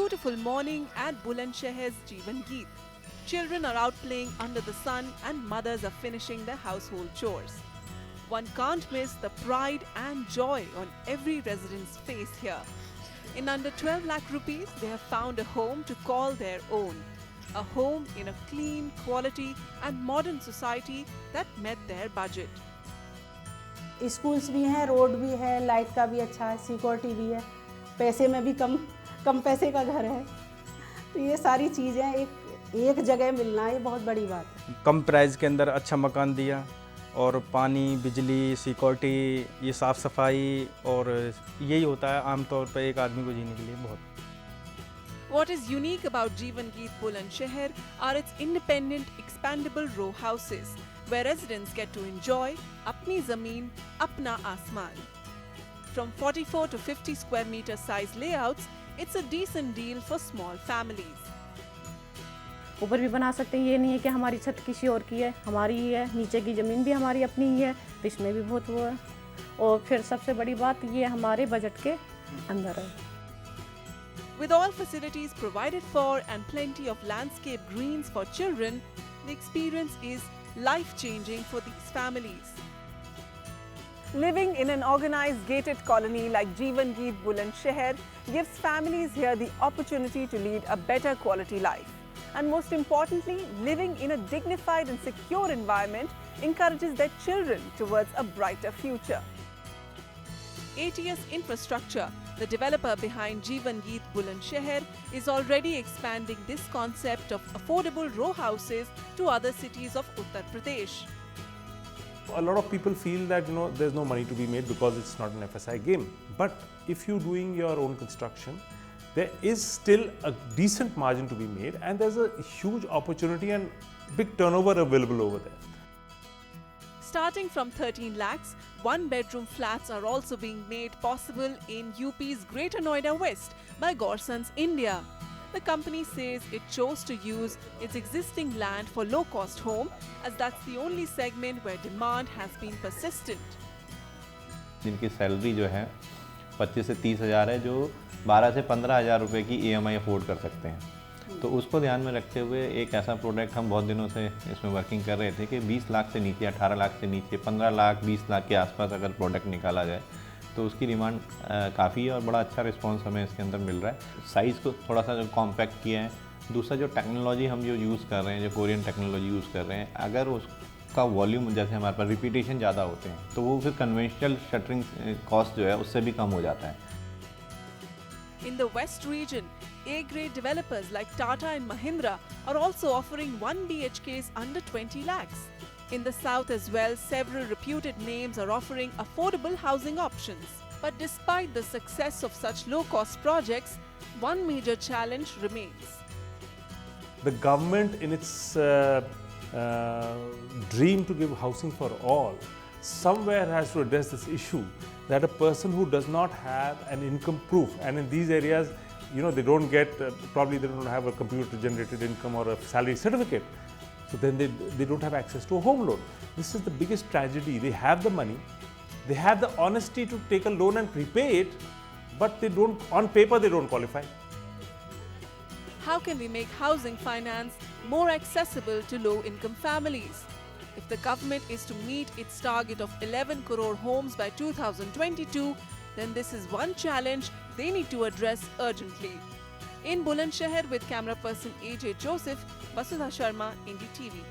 beautiful morning at Bulandshahar's Jeevan Geet. Children are out playing under the sun and mothers are finishing their household chores. One can't miss the pride and joy on every resident's face here. In under 12 lakh rupees, they have found a home to call their own. A home in a clean, quality and modern society that met their budget. Schools भी हैं, road भी है, light का भी अच्छा है, security भी है, पैसे में भी कम पैसे का घर है। तो ये सारी चीज़ें एक जगह मिलना ये बहुत बड़ी बात है। कम प्राइस के अंदर अच्छा मकान दिया और पानी, बिजली, सिक्योरिटी, ये साफ़ सफाई और यही होता है आमतौर पर एक आदमी को जीने के लिए बहुत। What is unique about Jeevan Geet Bulandshahr are its independent, expandable row houses, where residents get to enjoy Apni Zameen, Apna Asman. From 44 to 50 square meter size layouts, it's a decent deal for small families. ऊपर भी बना सकते हैं, ये नहीं है कि हमारी छत किसी और की है, हमारी ही है, नीचे की ज़मीन भी हमारी अपनी ही है, तो इसमें भी बहुत वो है। और फिर सबसे बड़ी बात ये हमारे बजट के अंदर है। With all facilities provided for and plenty of landscape greens for children, the experience is life-changing for these families. Living in an organized gated colony like Jeevan Geet Bulandshahr gives families here the opportunity to lead a better quality life. And most importantly, living in a dignified and secure environment encourages their children towards a brighter future. ATS Infrastructure, the developer behind Jeevan Geet Bulandshahr, is already expanding this concept of affordable row houses to other cities of Uttar Pradesh. A lot of people feel that there's no money to be made because it's not an FSI game. But if you're doing your own construction, there is still a decent margin to be made, and there's a huge opportunity and big turnover available over there. Starting from 13 lakhs, one-bedroom flats are also being made possible in UP's Greater Noida West by Gorsons India. The company says it chose to use its existing land for low-cost home, as that's the only segment where demand has been persistent. जिनकी salary जो है 25 से 30 हज़ार है, जो 12 से 15 हज़ार रुपये की EMI अफोर्ड कर सकते हैं। तो उसको ध्यान में रखते हुए एक ऐसा प्रोडक्ट हम बहुत दिनों से इसमें वर्किंग कर रहे थे कि 20 लाख से नीचे, 18 लाख से नीचे, 15 लाख, 20 लाख के आसपास अगर प्रोडक्ट निकाला जाए तो उसकी डिमांड काफ़ी है और बड़ा अच्छा रिस्पांस हमें इसके अंदर मिल रहा है। साइज़ को थोड़ा सा जो कॉम्पैक्ट किया है, दूसरा जो टेक्नोलॉजी हम जो यूज़ कर रहे हैं, जो कोरियन टेक्नोलॉजी यूज़ कर रहे हैं, अगर उसका वॉल्यूम जैसे हमारे पास रिपीटेशन ज़्यादा होते हैं तो वो फिर कन्वेंशनल शटरिंग कॉस्ट जो है उससे भी कम हो जाता है। In the West region, A-grade developers like Tata and Mahindra are also offering 1 BHKs under 20 lakhs. In the south as well, several reputed names are offering affordable housing options. But despite the success of such low-cost projects, one major challenge remains. The government, in its dream to give housing for all, somewhere has to address this issue that a person who does not have an income proof, and in these areas, they don't get, probably they don't have a computer generated income or a salary certificate. So then they don't have access to a home loan. This is the biggest tragedy. They have the money, they have the honesty to take a loan and prepay it, but they don't, on paper they don't qualify. How can we make housing finance more accessible to low-income families? If the government is to meet its target of 11 crore homes by 2022, then this is one challenge they need to address urgently. In Bulandshahr with camera person AJ Joseph, Vasudha Sharma, Indie TV.